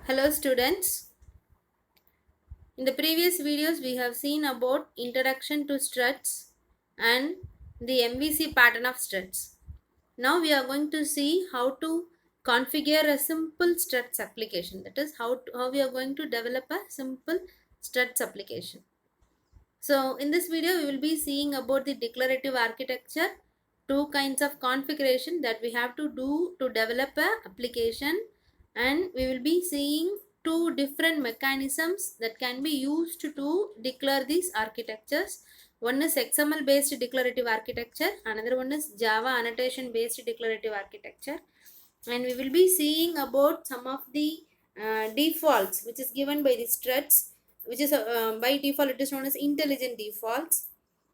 Hello students. In the previous videos we have seen about introduction to struts and the MVC pattern of struts. Now we are going to see how to configure a simple struts application. That is how we are going to develop a simple struts application. So in this video we will be seeing about the declarative architecture, two kinds of configuration that we have to do to develop a application, and we will be seeing two different mechanisms that can be used to declare these architectures. One is XML based declarative architecture, another one is Java annotation based declarative architecture, and we will be seeing about some of the defaults which is given by the struts, which is by default it is known as intelligent defaults,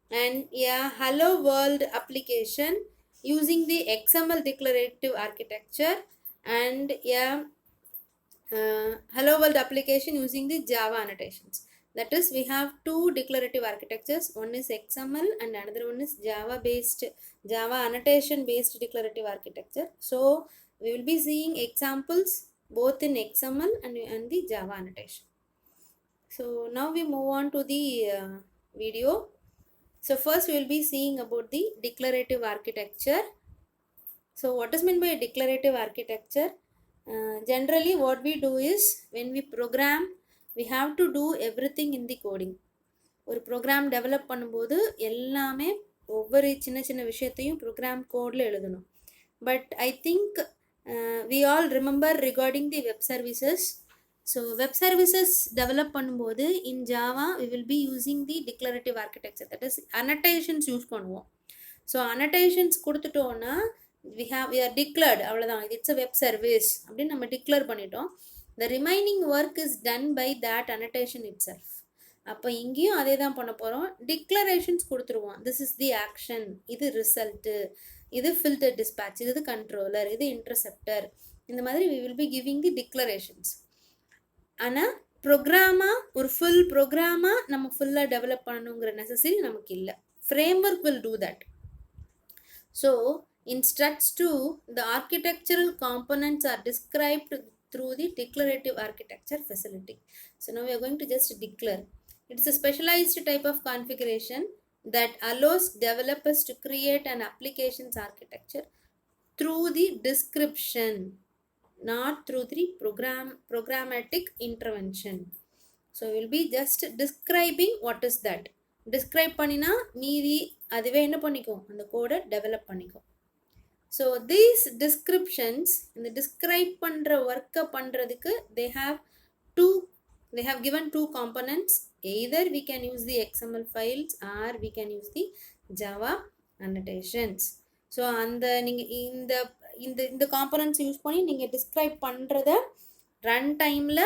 and a hello world application using the XML declarative architecture, and a hello world application using the Java annotations. That is, we have two declarative architectures. One is XML and another one is Java annotation based declarative architecture. So we will be seeing examples both in XML and the Java annotation. So now we move on to the video. So first we will be seeing about the declarative architecture. So what is meant by declarative architecture? Generally what we do is, when we program, we have to do everything in the coding. ஒரு program develop பண்ணும்போது எல்லாமே ஒவ்வொரு சின்ன சின்ன விஷயத்தையும் program கோடில் எழுதணும். But I think we all remember regarding the web services. So web services develop பண்ணும்போது in Java we will be using the declarative architecture, that is annotations use பண்ணுவோம். ஸோ அனடேஷன்ஸ் கொடுத்துட்டோன்னா we are declared, அவ்வளோதான், it's a web service அப்படின்னு நம்ம declare பண்ணிட்டோம். the remaining work is done by that annotation itself. அப்போ இங்கேயும் அதே தான் பண்ண போகிறோம். டிக்ளரேஷன்ஸ் கொடுத்துருவோம். திஸ் இஸ் தி ஆக்ஷன், இது ரிசல்ட்டு, இது ஃபில்டர் டிஸ்பேட்ச், இது கண்ட்ரோலர், இது இன்டர்செப்டர், இந்த மாதிரி we will be giving the declarations. ஆனால் ப்ரோக்ராமாக ஒரு ஃபுல் ப்ரோக்ராமாக நம்ம ஃபுல்லாக டெவலப் பண்ணணுங்கிற நெசசரி நமக்கு இல்லை. Framework will do that. So in struts 2, the architectural components are described through the declarative architecture facility. So now we are going to just declare. It's a specialized type of configuration that allows developers to create an application's architecture through the description, not through the programmatic intervention. So we will be just describing what is that. Describe பண்ணினா மீதி அதுவே என்ன பண்ணிக்கும், அந்த கோடை develop பண்ணிக்கும். So these descriptions, இந்த describe பண்ணுற ஒர்க்கை பண்ணுறதுக்கு they have given two components. Either we can use the XML files or we can use the Java annotations. So அந்த நீங்கள் இந்த இந்த இந்த காம்பனன்ட்ஸ் யூஸ் பண்ணி நீங்கள் டிஸ்கிரைப் பண்ணுறத ரன் டைமில்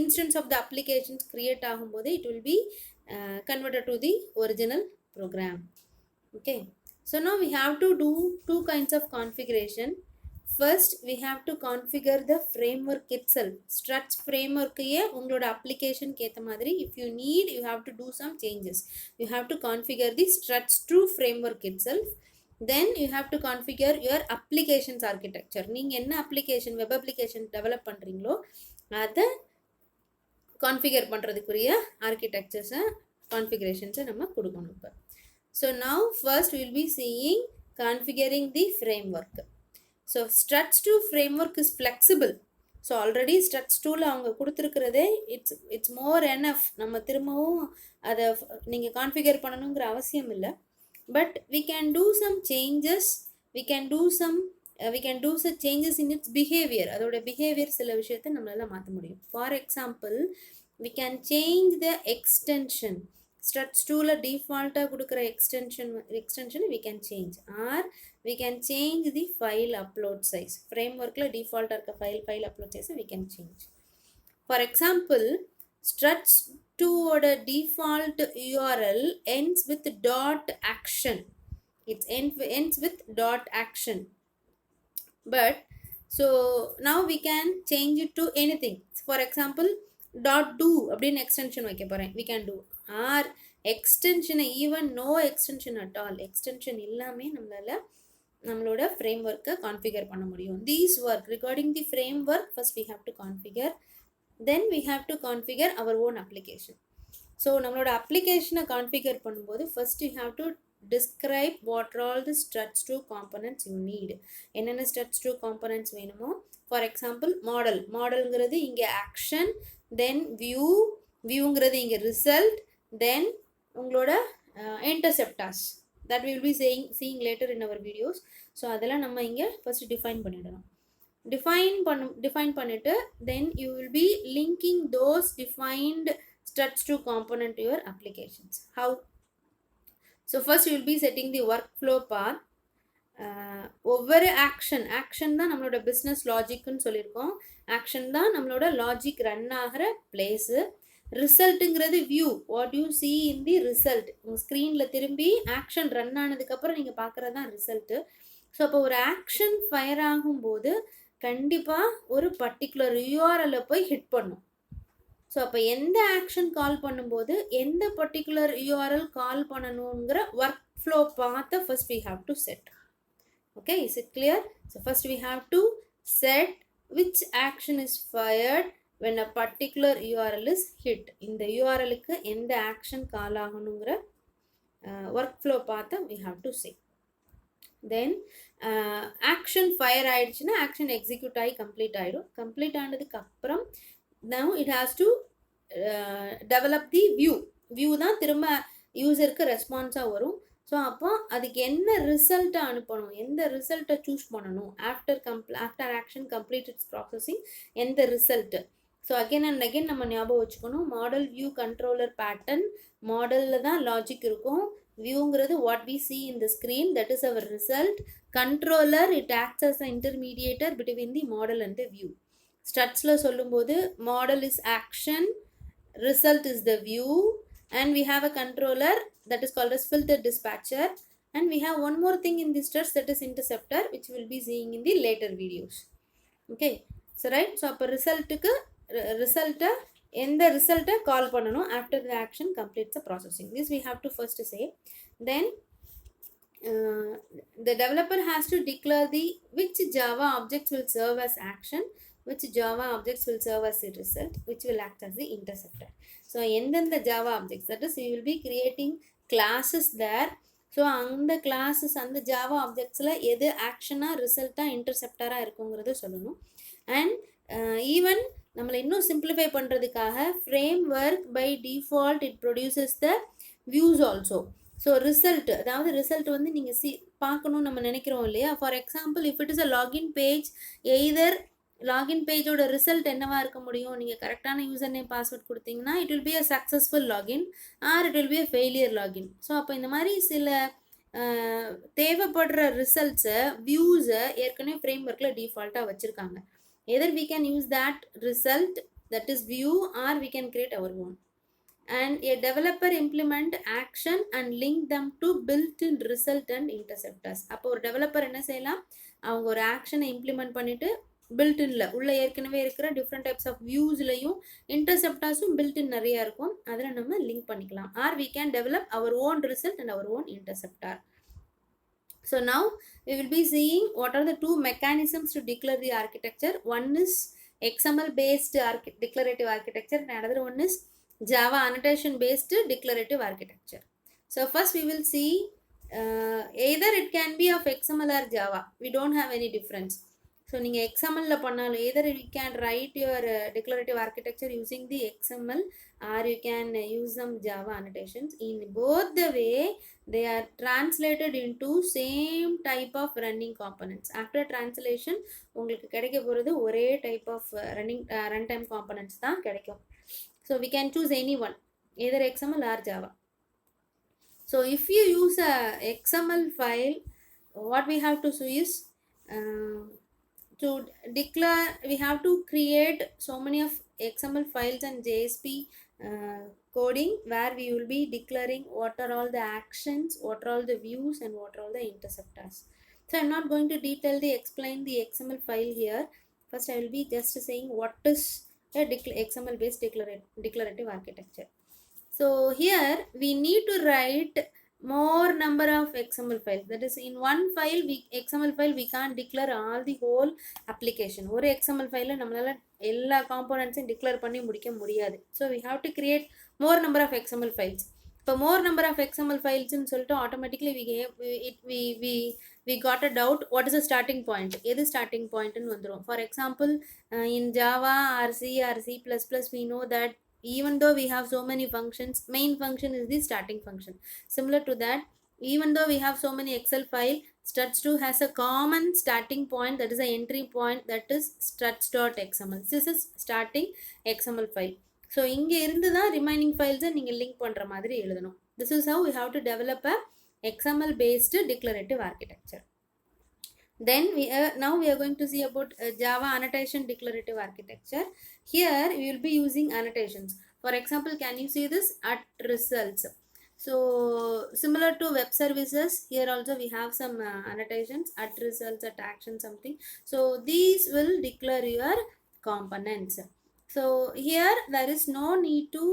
instance of the applications create ஆகும்போது it will be converted to the original program. Okay, so now we have to do two kinds of configuration. First we have to configure the framework itself. Struts framework ஏ உங்களோட application கேத்த மாதிரி, if you need, you have to do some changes. You have to configure the struts 2 framework itself. Then you have to configure your applications architecture. நீங்கள் என்ன application, web application develop பண்ணுறீங்களோ அதை configure பண்ணுறதுக்குரிய ஆர்கிடெக்சர்ஸை கான்ஃபிகரேஷன்ஸை நம்ம கொடுக்கணும் இப்போ. So now first will be seeing configuring the framework. So struts 2 framework is flexible. So already struts 2ல் அவங்க கொடுத்துருக்கிறதே it's more enough. நம்ம திரும்பவும் அதை நீங்கள் கான்ஃபிகர் பண்ணணுங்கிற அவசியம் இல்லை. But we can do some changes, we can do some changes in its behavior. அதோட behavior சில விஷயத்தை நம்மளால மாற்ற முடியும். For example, we can change the extension. Struts 2ல டிஃபால்ட்டாக கொடுக்குற extension we can change, or we can change the file upload size. frameworkல டிஃபால்ட்டாக இருக்க file upload size we can change. For example, struts 2 ஓட default URL ends with .action. It ends with .action. But so now we can change it to anything. For example, .do அப்படின்னு extension வைக்க போகிறேன், we can do. Or எக்ஸ்டென்ஷனை, even no extension at all, extension இல்லாமல் நம்மளால் நம்மளோட framework configure பண்ண முடியும். These work regarding the framework, first we have to configure, then we have to configure our own application. So நம்மளோட application configure பண்ணும்போது first you have to describe what are all the struts2 components you need. என்னென்ன struts2 components வேணுமோ, for example modelங்கிறது இங்க action, then viewங்கிறது இங்க result, then உங்களோட interceptors that we will be seeing later in our videos. So அதெல்லாம் நம்ம இங்க first define பண்ணிடணும். define பண்ணிட்டு then you will be linking those defined struts2 component to your applications. How? So first you will be setting the workflow path. ஒவ்வொரு action தான் நம்மளோட business லாஜிக்னு சொல்லியிருக்கோம். ஆக்ஷன் தான் நம்மளோட லாஜிக் ரன் ஆகிற பிளேஸு. ரிசல்ட்டுங்கிறது view, what you see in the result. உங்கள் ஸ்க்ரீனில் திரும்பி ஆக்ஷன் ரன் ஆனதுக்கப்புறம் நீங்கள் பார்க்குறது தான் ரிசல்ட்டு. ஸோ அப்போ ஒரு ஆக்ஷன் ஃபயர் ஆகும்போது கண்டிப்பாக ஒரு பர்டிகுலர் யூஆர்எல்லை போய் ஹிட் பண்ணும். ஸோ அப்போ எந்த ஆக்ஷன் கால் பண்ணும்போது எந்த பர்டிகுலர் யூஆர்எல் கால் பண்ணணுங்கிற ஒர்க் ஃப்ளோ பார்த்து first we have to set. Okay, is it clear? So first we have to set which action is fired when a particular URL is hit. இந்த URLக்கு எந்த action கால் ஆகணுங்கிற workflow பார்த்து we have to say. Then action fire ஆயிடுச்சுன்னா action execute ஆகி complete ஆயிடும். complete ஆனதுக்கு அப்புறம் now it has to develop the view தான் திரும்ப யூசருக்கு ரெஸ்பான்ஸாக வரும். ஸோ அப்போ அதுக்கு என்ன ரிசல்ட்டை அனுப்பணும், எந்த ரிசல்ட்டை சூஸ் பண்ணணும், after action complete its processing எந்த result. So again and again நம்ம ஞாபகம் வச்சுக்கணும், மாடல் வியூ கண்ட்ரோலர் பேட்டர்ன். மாடலில் தான் லாஜிக் இருக்கும். வியூங்கிறது what we see in the screen, that is our result. Controller it acts as a intermediator between the model and the view. ஸ்டட்ஸில் சொல்லும்போது model is action, result is the view, and we have a controller that is called as filter dispatcher, and we have one more thing in this struts that is interceptor, which we will be seeing in the later videos. Okay, so right, so appo resultku result எந்த ரிசல்ட்டை கால் பண்ணணும் after the action completes the processing. This we have to first say. Then the developer has to declare the which Java objects will serve as action, which Java objects will serve as the result, which will act as the interceptor. So எந்தெந்த Java objects, that is you will be creating classes there. So அந்த classes அந்த Java objectsல எது ஆக்ஷனாக ரிசல்ட்டாக இன்டர்செப்டராக இருக்குங்கிறத சொல்லணும். And even நம்மளை இன்னும் simplify பண்ணுறதுக்காக framework by default it produces the views also. So result, அதாவது ரிசல்ட் வந்து நீங்கள் பார்க்கணும்னு நம்ம நினைக்கிறோம் இல்லையா. For example if it is a login page, either login பேஜோட ரிசல்ட் என்னவா இருக்க முடியும், நீங்கள் கரெக்டான யூசர் நேம் பாஸ்வேர்ட் கொடுத்தீங்கன்னா it will be a successful login or it will be a failure login. So அப்போ இந்த மாதிரி சில தேவைப்படுற ரிசல்ட்ஸை வியூஸை ஏற்கனவே ஃப்ரேம்ஒர்க்கில் டிஃபால்ட்டாக வச்சுருக்காங்க. Either we can use that result that is view or we can create our own. And a developer implement action and link them to built-in result and interceptors. அப்போ ஒரு டெவலப்பர் என்ன செய்யலாம், அவங்க ஒரு ஆக்ஷனை இம்ப்ளிமெண்ட் பண்ணிட்டு பில்ட்இன்ல உள்ள ஏற்கனவே இருக்கிற டிஃப்ரெண்ட் டைப்ஸ் ஆஃப் வியூஸ்லையும் இன்டர்செப்டர்ஸும் பில்ட்இன் நிறையா இருக்கும், அதில் நம்ம லிங்க் பண்ணிக்கலாம். Or we can develop our own result and our own interceptor. So now we will be seeing what are the two mechanisms to declare the architecture. One is XML based declarative architecture and another one is Java annotation based declarative architecture. So first we will see either it can be of XML or Java. We don't have any difference. So நீங்கள் XML பண்ணாலும் either you can write your declarative architecture using the XML or you can use some Java annotations. In both the way they are translated into same type of running components. After translation உங்களுக்கு கிடைக்க போகிறது ஒரே type of runtime components தான் கிடைக்கும். So we can choose any one, either XML or Java. So if you use a XML file, what we have to do is to declare, we have to create so many of XML files and JSP coding where we will be declaring what are all the actions, what are all the views and what are all the interceptors. So I'm not going to explain the XML file here. First I will be just saying what is a XML based declarative architecture. So here we need to write more number of XML files. That is, in one file, XML file, we can't declare all the whole application. ஒரு XML file நம்மளால எல்லா components declare பண்ணி முடிக்க முடியாது. So we have to create more number of XML files. இப்போ more number of XML files ன்னு சொல்லிட்டு automatically we got a doubt. What is the starting point? எது starting point ன்னு வந்துரும். For example, in Java or C or C++, we know that even though we have so many functions, main function is the starting function. Similar to that, even though we have so many Excel file, struts2 has a common starting point, that is an entry point, that is struts.xml. This is starting XML file. So இங்கே இருந்து தான் remaining files நீங்கள் link பண்ணுற மாதிரி எழுதணும். This is how we have to develop a XML based declarative architecture. Then now we are going to see about Java annotation declarative architecture. Here we will be using annotations. For example, can you see this at results? So similar to web services, here also we have some annotations at results, at action, something. So these will declare your components. So here there is no need to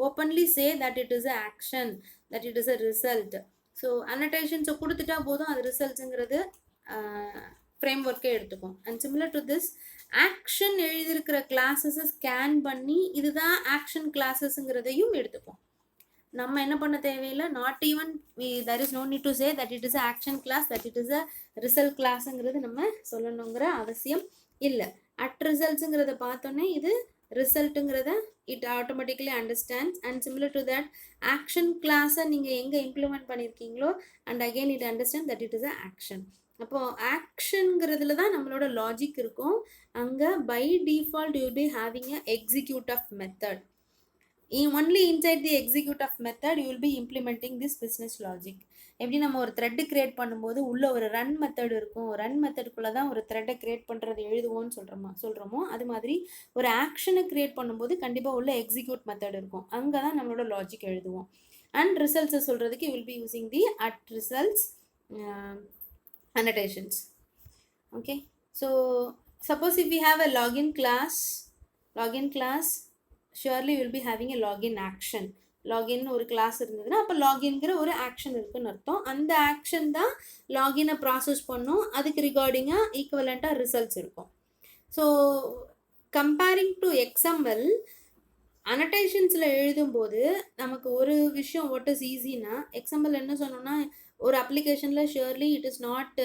openly say that it is an action, that it is a result. So annotations கொடுத்துட்டா போதும், அது ரிசல்ட்ஸ்ங்கிறது ஃப்ரேம்ஒர்க்கே எடுத்துக்கும். And similar to this, action எழுதியிருக்கிற கிளாஸஸை scan பண்ணி இதுதான் action கிளாஸஸ்ங்கிறதையும் எடுத்துக்கும். நம்ம என்ன பண்ண தேவையில்லை, not even there is no need to say that it is a action class, that it is a result classங்கிறது நம்ம சொல்லணுங்கிற அவசியம் இல்லை. அட் ரிசல்ட்ஸுங்கிறத பார்த்தோன்னே இது ரிசல்ட்டுங்கிறத it automatically understands. And similar to that, action கிளாஸை நீங்கள் எங்கே இம்ப்ளிமெண்ட் பண்ணியிருக்கீங்களோ and again it understand that it is a action. அப்போது ஆக்ஷனுங்கிறதுல தான் நம்மளோட லாஜிக் இருக்கும். அங்கே by default you will be having a execute of method. only inside the execute of method you will be implementing this business logic. எப்படி நம்ம ஒரு thread create பண்ணும்போது உள்ள ஒரு ரன் மெத்தட் இருக்கும், ரன் மெத்தடுக்குள்ளே தான் ஒரு த்ரெட்டை கிரியேட் பண்ணுறது எழுதுவோன்னு சொல்கிறோமோ அது மாதிரி ஒரு ஆக்ஷனை கிரியேட் பண்ணும்போது கண்டிப்பாக உள்ள எக்ஸிக்யூட் மெத்தட் இருக்கும், அங்கே தான் நம்மளோட லாஜிக் எழுதுவோம். அண்ட் ரிசல்ட்ஸை சொல்கிறதுக்கு you will be using the at results annotations. Okay, so suppose if we have a login class, surely you will be having a login action. Login ஒரு கிளாஸ் இருந்ததுன்னா அப்போ லாகின்கிற ஒரு ஆக்ஷன் இருக்குன்னு அர்த்தம். அந்த ஆக்ஷன் தான் லாகினை ப்ராசஸ் பண்ணும், அதுக்கு ரிகார்டிங்காக ஈக்குவலண்ட்டாக ரிசல்ட்ஸ் இருக்கும். ஸோ கம்பேரிங் டு எக்ஸ்எம்எல், அனடேஷன்ஸில் எழுதும்போது நமக்கு ஒரு விஷயம் வாட் இஸ் ஈஸினா, எக்ஸ்எம்எல் என்ன சொன்னோம்னா ஒரு அப்ளிகேஷனில் surely it is not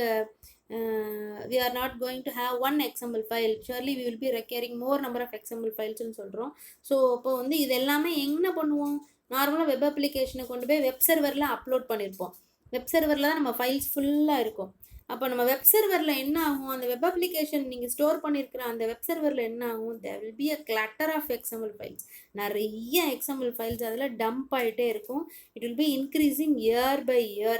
we are not going to have one XML file, surely we will be requiring more number of XML files ன்னு சொல்கிறோம். ஸோ இப்போ வந்து இது எல்லாமே என்ன பண்ணுவோம், நார்மலாக வெப் அப்ளிகேஷனை கொண்டு போய் வெப் சர்வரில் அப்லோட் பண்ணியிருப்போம். வெப் சர்வரில் தான் நம்ம ஃபைல்ஸ் ஃபுல்லாக இருக்கும். அப்போ நம்ம வெப் சர்வரில் என்ன ஆகும், அந்த வெப் அப்ளிகேஷன் நீங்கள் ஸ்டோர் பண்ணியிருக்கிற அந்த வெப் சர்வரில் என்ன ஆகும், there will be a clutter of XML files. நிறைய XML files அதில் டம்ப் ஆகிட்டே இருக்கும். it will be increasing year by year.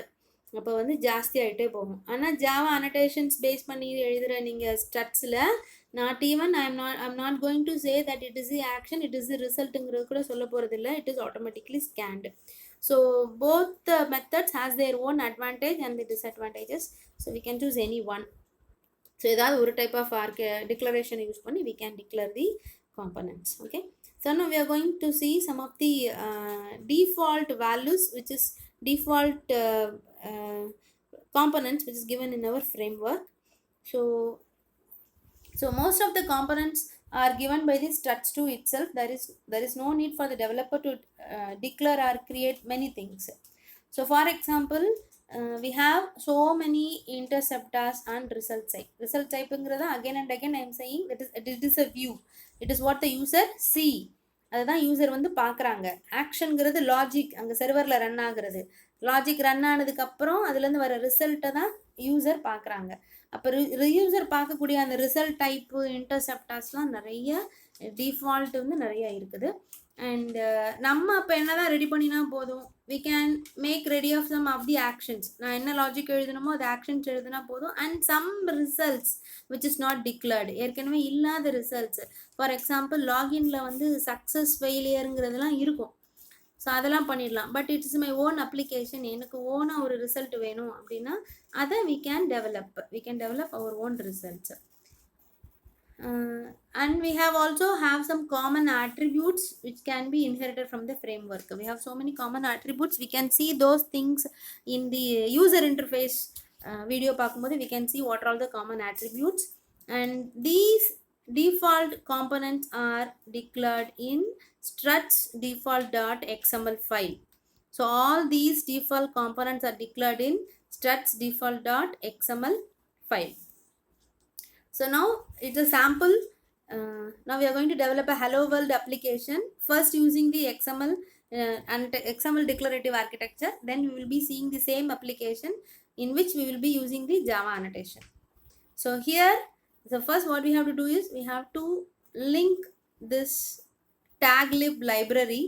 அப்போ வந்து ஜாஸ்தி ஆகிட்டே போகும். ஆனால் ஜாவா அனடேஷன்ஸ் பேஸ் பண்ணி எழுதுகிற நீங்கள் ஸ்டட்ஸில் not even I'm not going to say that it is the action, it is the ரிசல்ட்டுங்கிறது கூட சொல்ல போகிறது இல்லை. It is automatically scanned. So both the methods has their own advantage and the disadvantages. So we can choose any one. So ஏதாவது ஒரு type of declaration use பண்ணி we can declare the components. Okay, so now we are going to see some of the default values, which is default components which is given in our framework. So most of the components are given by the struts2 itself. There is no need for the developer to declare or create many things. So for example, we have so many interceptors and result type. Result type again and again I am saying that it is a view. It is what the user see. அதுதான் user வந்து பார்க்குறாங்க. ஆக்ஷனுங்கிறது logic அங்கே சர்வரில் run ஆகுறது. Logic run ஆனதுக்கப்புறம் அதுலேருந்து வர ரிசல்ட்டை தான் யூசர் பார்க்குறாங்க. அப்போ யூசர் பார்க்கக்கூடிய அந்த ரிசல்ட் டைப்பு இன்டர்செப்டர்ஸ்லாம் நிறைய டிஃபால்ட் வந்து நிறைய இருக்குது. அண்ட் நம்ம அப்போ என்ன தான் ரெடி பண்ணினா போதும், we can make ready of some of the actions. நான் என்ன லாஜிக் எழுதணுமோ அது ஆக்ஷன்ஸ் எழுதுனா போதும். And some results which is not declared, ஏற்கனவே இல்லாத ரிசல்ட்ஸ். ஃபார் எக்ஸாம்பிள் லாகின்ல வந்து சக்ஸஸ் ஃபெயிலியருங்கிறதுலாம் இருக்கும். ஸோ அதெல்லாம் பண்ணிடலாம். But it's my own application, எனக்கு ஓனாக ஒரு ரிசல்ட் வேணும் அப்படின்னா அதை we can develop our own results. And we have also have some common attributes which can be inherited from the framework. We have so many common attributes. We can see those things in the user interface video பார்க்கும்போது we can see what are all the common attributes, and these default components are declared in struts default.xml file. So all these default components are declared in struts default.xml file. So now it's a sample. Now we are going to develop a hello world application first using the XML and XML declarative architecture. Then we will be seeing the same application in which we will be using the Java annotation. So here, the first what we have to do is we have to link this taglib library.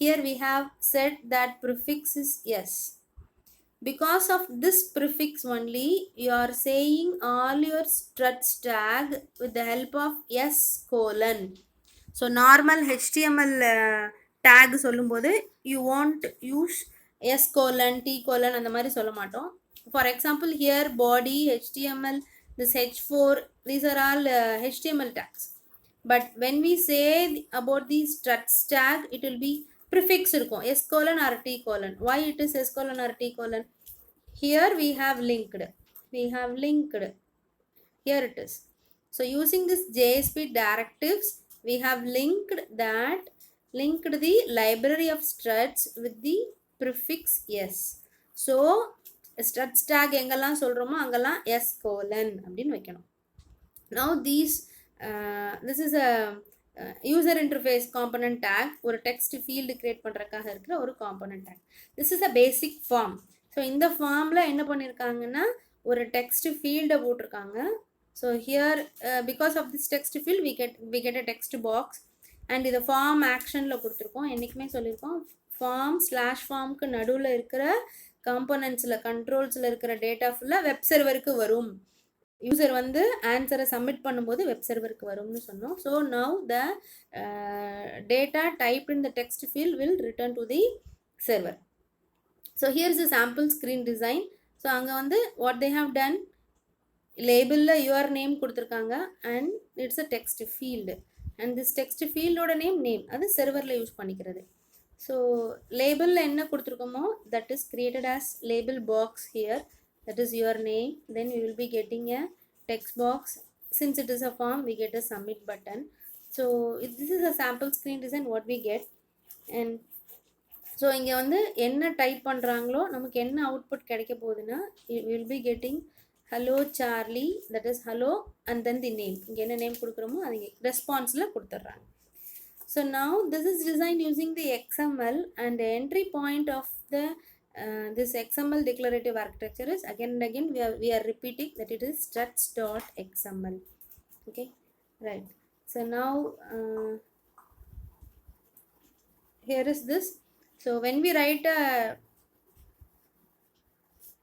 Here we have said that prefix is yes. Because of this prefix only, you are saying all your struts tag with the help of s colon. So normal HTML tag சொல்லும்போது you won't use s colon t colon அந்த மாதிரி சொல்ல மாட்டோம். For example, here body HTML, this h4, these are all HTML tags. But when we say about the struts tag, it will be prefix இருக்கும் s colon or t colon. Why it is s colon or t colon? Here we have linked. Here it is. So using this JSP directives, we have linked the library of struts with the prefix s. So struts tag எங்கெல்லாம் சொல்றோமோ அங்கெல்லாம் s colon அப்படின்னு வைக்கணும். Now this is a user interface component tag, ஒரு text field create பண்றதுக்காக இருக்கிற ஒரு component tag. This is a basic form. So இந்த ஃபார்மில் என்ன பண்ணியிருக்காங்கன்னா ஒரு டெக்ஸ்ட் ஃபீல்டை போட்டிருக்காங்க. So here because of this text field we get a text box, and இதை ஃபார்ம் ஆக்ஷனில் கொடுத்துருக்கோம். என்றைக்குமே சொல்லியிருக்கோம் ஃபார்ம் ஸ்லாஷ் ஃபார்முக்கு நடுவில் இருக்கிற காம்போனன்ட்ஸில் கண்ட்ரோல்ஸில் இருக்கிற டேட்டா ஃபுல்லாக வெப் சர்வருக்கு வரும். யூசர் வந்து ஆன்சரை சப்மிட் பண்ணும்போது வெப் சர்வருக்கு வரும்னு சொன்னோம். So now the data type in the text field will return to the server. So here's a sample screen design. So அங்கே வந்து what they have done, லேபிளில் your name கொடுத்துருக்காங்க and it's a text field, and this text field ஓட name அது serverல use பண்ணிக்கிறது. So லேபிளில் என்ன கொடுத்துருக்கோமோ that is created as label box here, that is your name. Then we will be getting a text box. Since it is a form, we get a submit button. So this is a sample screen design what we get. And so இங்கே வந்து என்ன type பண்ணுறாங்களோ நமக்கு என்ன output கிடைக்க போகுதுன்னா will be getting hello Charlie, that is hello and then the name. இங்கே என்ன நேம் கொடுக்குறோமோ அது ரெஸ்பான்ஸில் கொடுத்துட்றாங்க. So now this is design using the XML, and entry point of the this XML declarative architecture is again and again we are repeating that it is struts.xml. Okay, right. So now here is this. So when we write a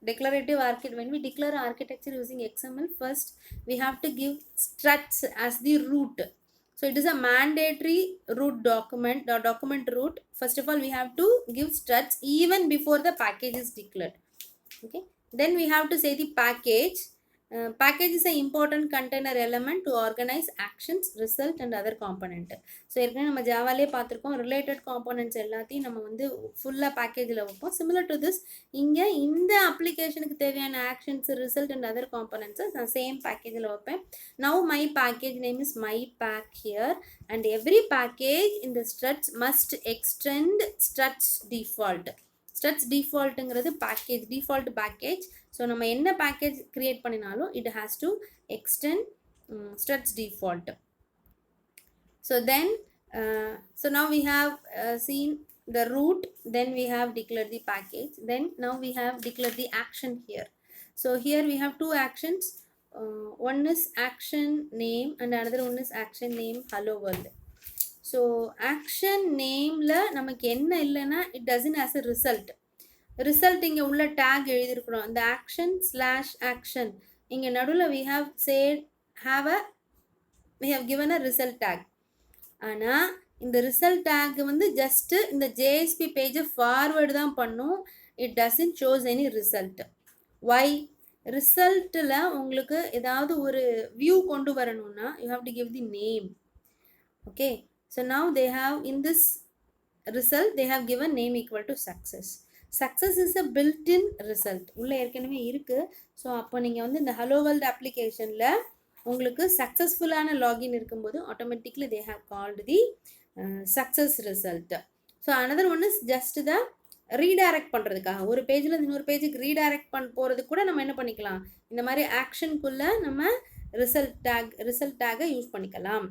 declarative when we declare architecture using XML, first we have to give struts as the root. So it is a mandatory root document or document root. First of all, we have to give struts even before the package is declared. Okay, then we have to say the package. Package is an important container element to organize actions, result and other component. So ஏற்கனவே நம்ம ஜாவாலே பார்த்துருக்கோம், related components எல்லாத்தையும் நம்ம வந்து ஃபுல்லாக பேக்கேஜில் வைப்போம். Similar to this இங்கே இந்த அப்ளிகேஷனுக்கு தேவையான ஆக்ஷன்ஸ், ரிசல்ட் அண்ட் அதர் காம்போனன்ட்ஸை நான் சேம் பேக்கேஜில் வைப்பேன். Now my package name is my pack here, and every package in the struts must extend struts default. struts defaultங்கிறது பேக்கேஜ், டிஃபால்ட் பேக்கேஜ். ஸோ நம்ம என்ன பேக்கேஜ் கிரியேட் பண்ணினாலும் it has to extend struts default. So then so now we have seen the root, then we have declared the package, then now we have declared the action here. So here we have two actions, one is action name and another one is action name hello world. So action nameல நமக்கு என்ன இல்லைன்னா it doesn't has a result. Result இங்கே உள்ள take எழுதியிருக்கிறோம், இந்த action slash action இங்கே நடுவில் we have given a result tag. ஆனால் இந்த ரிசல்ட் டேக் வந்து ஜஸ்ட்டு இந்த ஜேஎஸ்பி பேஜை ஃபார்வேர்டு தான் பண்ணும், it doesn't shows any result. Why? ரிசல்ட்டில் உங்களுக்கு ஏதாவது ஒரு வியூ கொண்டு வரணும்னா you have to give the name. Okay, so now they have in this result they have given name equal to success. Success is a built-in result. உள்ள ஏற்கனவே இருக்கு. So அப்போ நீங்கள் வந்து இந்த ஹலோ வேர்ல்ட் அப்ளிகேஷனில் உங்களுக்கு சக்ஸஸ்ஃபுல்லான லாகின் இருக்கும்போது automatically they have called the success result. So another one is just the redirect பண்ணுறதுக்காக ஒரு பேஜில் இன்னொரு பேஜுக்கு ரீடைரக்ட் போகிறது கூட நம்ம என்ன பண்ணிக்கலாம், இந்த மாதிரி ஆக்ஷனுக்குள்ளே நம்ம ரிசல்ட் டேகை யூஸ் பண்ணிக்கலாம்.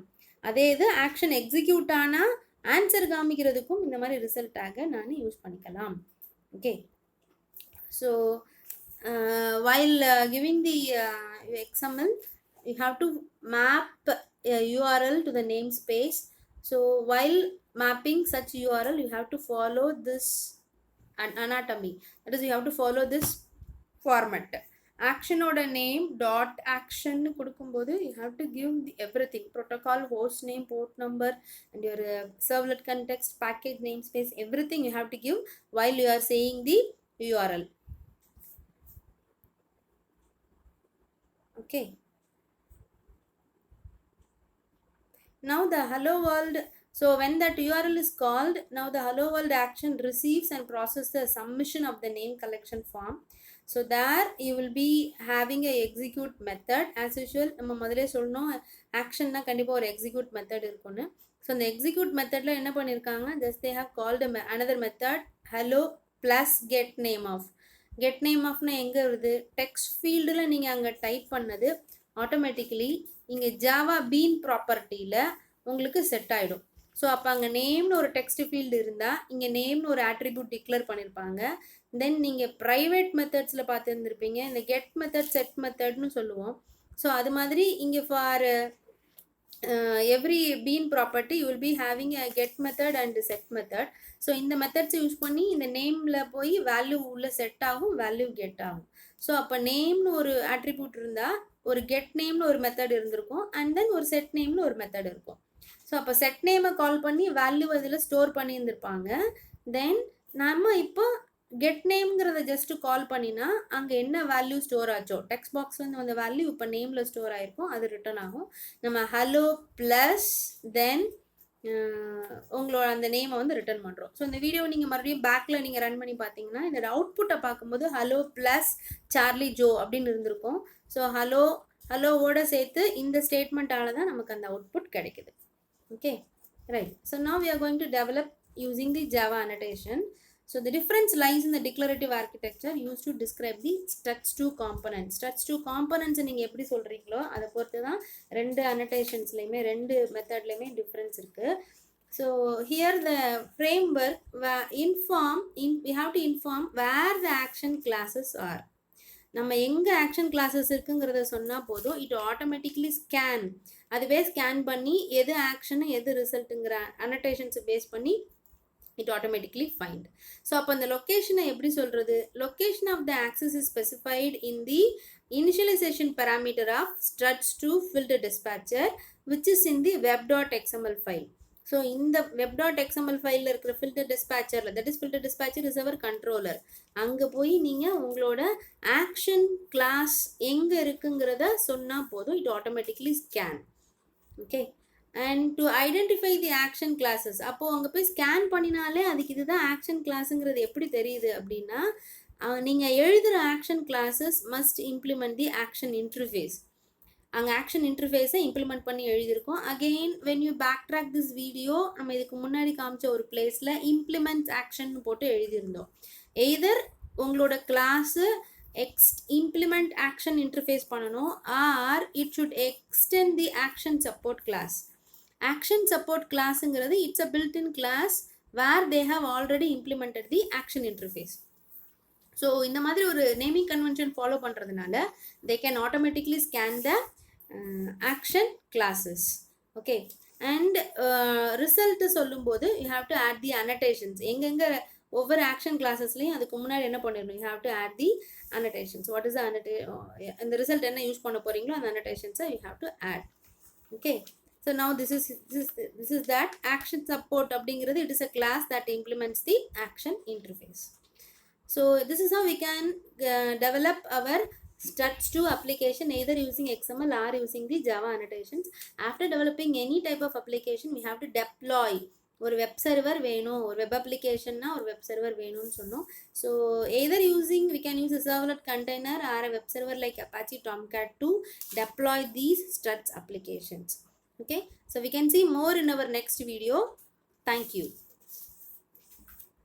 அதே இது ஆக்ஷன் எக்ஸிக்யூட் ஆனால் ஆன்சர் காமிக்கிறதுக்கும் இந்த மாதிரி ரிசல்ட் டேகை நான் யூஸ் பண்ணிக்கலாம். Okay, so while giving the XML you have to map a URL to the namespace. So while mapping such URL you have to follow this anatomy, that is you have to follow this format. Action oda name dot action கொடுக்கும்போது you have to give everything, protocol, host name, port number and your servlet context, package namespace, everything you have to give while you are saying the URL. Okay, now the hello world, so when that URL is called, now the hello world action receives and processes the submission of the name collection form. So there you will be having a execute method as usual. நம்ம முதலே சொல்லணும் ஆக்ஷன்னா கண்டிப்பாக ஒரு execute method இருக்குன்னு. So அந்த execute மெத்தடில் என்ன பண்ணியிருக்காங்க, just they have called another method hello plus get name of. Get name ஆஃப்னா எங்கே வருது, டெக்ஸ்ட் ஃபீல்டில் நீங்கள் அங்கே டைப் பண்ணது ஆட்டோமேட்டிக்கலி இங்கே ஜாவா பீன் ப்ராப்பர்ட்டியில் உங்களுக்கு செட் ஆகிடும். ஸோ அப்போ அங்கே நேம்னு ஒரு டெக்ஸ்ட் ஃபீல்டு இருந்தால் இங்கே நேம்னு ஒரு ஆட்ரிபியூட் டிக்ளேர் பண்ணியிருப்பாங்க. தென் நீங்கள் ப்ரைவேட் மெத்தட்ஸில் பார்த்துருந்துருப்பீங்க, இந்த கெட் மெத்தட் செட் மெத்தட்னு சொல்லுவோம். ஸோ அது மாதிரி இங்கே for every bean property you will be having a get method and set method. So இந்த மெத்தட்ஸ் யூஸ் பண்ணி இந்த நேமில் போய் வேல்யூ உள்ள செட் ஆகும், வேல்யூ கெட் ஆகும். ஸோ அப்போ நேம்னு ஒரு ஆட்ரிபியூட் இருந்தால் ஒரு கெட் நேம்னு ஒரு மெத்தட் இருந்திருக்கும் அண்ட் தென் ஒரு செட் நேம்னு ஒரு மெத்தட் இருக்கும். ஸோ அப்போ செட் நேமை கால் பண்ணி வேல்யூ அதில் ஸ்டோர் பண்ணியிருந்திருப்பாங்க. தென் நம்ம இப்போ கெட் நேம்ங்கிறத ஜஸ்ட் கால் பண்ணினா அங்கே என்ன வேல்யூ ஸ்டோர் ஆச்சோ டெக்ஸ்ட் பாக்ஸ் வந்து அந்த வேல்யூ இப்போ நேமில் ஸ்டோர் ஆகிருக்கும், அது ரிட்டர்ன் ஆகும். நம்ம ஹலோ ப்ளஸ் தென் உங்களோட அந்த நேமை வந்து ரிட்டர்ன் பண்ணுறோம். ஸோ இந்த வீடியோ நீங்கள் மறுபடியும் பேக்கில் நீங்கள் ரன் பண்ணி பார்த்தீங்கன்னா இந்த அவுட்புட்டை பார்க்கும்போது ஹலோ ப்ளஸ் சார்லி ஜோ அப்படின்னு இருந்திருக்கும். ஸோ ஹலோவோட சேர்த்து இந்த ஸ்டேட்மெண்ட்டால் தான் நமக்கு அந்த அவுட்புட் கிடைக்குது. Okay, right. So now we are going to develop using the Java annotation. So the difference lies in the declarative architecture used to describe the struts2 components. struts2 components நீங்கள் எப்படி சொல்கிறீங்களோ அதை பொறுத்து தான் ரெண்டு அனோட்டேஷன்ஸ்லையுமே ரெண்டு மெத்தட்லையுமே டிஃப்ரென்ஸ் இருக்குது. So here the framework we have to inform where the action classes are. நம்ம எங்கே ஆக்ஷன் கிளாஸஸ் இருக்குங்கிறத சொன்னால் போதும், இட் ஆட்டோமேட்டிக்லி ஸ்கேன், அதுவே ஸ்கேன் பண்ணி எது ஆக்ஷனு எது ரிசல்ட்டுங்கிற அனோட்டேஷன்ஸை பேஸ் பண்ணி it automatically find. So அப்போ அந்த லொக்கேஷனை எப்படி சொல்கிறது, location of the access is specified in the initialization parameter of struts2 filter dispatcher which is in the web.xml file. So இந்த web.xml ஃபைலில் இருக்கிற filter dispatcher, that is filter dispatcher is our controller. அங்கே போய் நீங்கள் உங்களோட action class எங்கே இருக்குங்கிறத சொன்னால் போதும், it automatically scan. Okay, and to identify the action classes, அப்போது அங்கே போய் ஸ்கேன் பண்ணினாலே அதுக்கு இதுதான் ஆக்ஷன் கிளாஸுங்கிறது எப்படி தெரியுது அப்படின்னா நீங்கள் எழுதுகிற action classes must implement the action interface. அங்கே ஆக்ஷன் இன்டர்ஃபேஸை இம்ப்ளிமெண்ட் பண்ணி எழுதியிருக்கோம். Again when you back track this video நம்ம இதுக்கு முன்னாடி காமிச்ச ஒரு பிளேஸில் இம்ப்ளிமெண்ட்ஸ் ஆக்ஷன் போட்டு எழுதியிருந்தோம். எய்தர் உங்களோட கிளாஸு இம்ப்ளிமெண்ட் ஆக்ஷன் இன்டர்ஃபேஸ் பண்ணணும் or it should extend the action support class. Action support கிளாஸுங்கிறது it's a built-in class where they have already implemented the action interface. So இந்த மாதிரி ஒரு நேமிங் கன்வென்ஷன் ஃபாலோ பண்ணுறதுனால they can automatically scan the action classes. Okay, and result சொல்லும்போது you have to add the annotations. எங்கெங்கே ஒவ்வொரு action கிளாஸஸ்லையும் அதுக்கு முன்னாடி என்ன பண்ணிடணும், you have to add the annotations. What is இந்த ரிசல்ட் என்ன யூஸ் பண்ண போகிறீங்களோ அந்த அனோட்டேஷன்ஸை you have to add. Okay, so now this is that action support அப்படிங்கிறது it is a class that implements the action interface. So this is how we can develop our struts to application either using XML or using the Java annotations. After developing any type of application, we have to deploy. ஒரு web server வேணும், ஒரு web அப்ளிகேஷன்னா ஒரு web server வேணும்னு சொன்னோம். So either using we can use a servlet container or a web server like Apache Tomcat to deploy these struts applications. Okay, so we can see more in our next video. Thank you.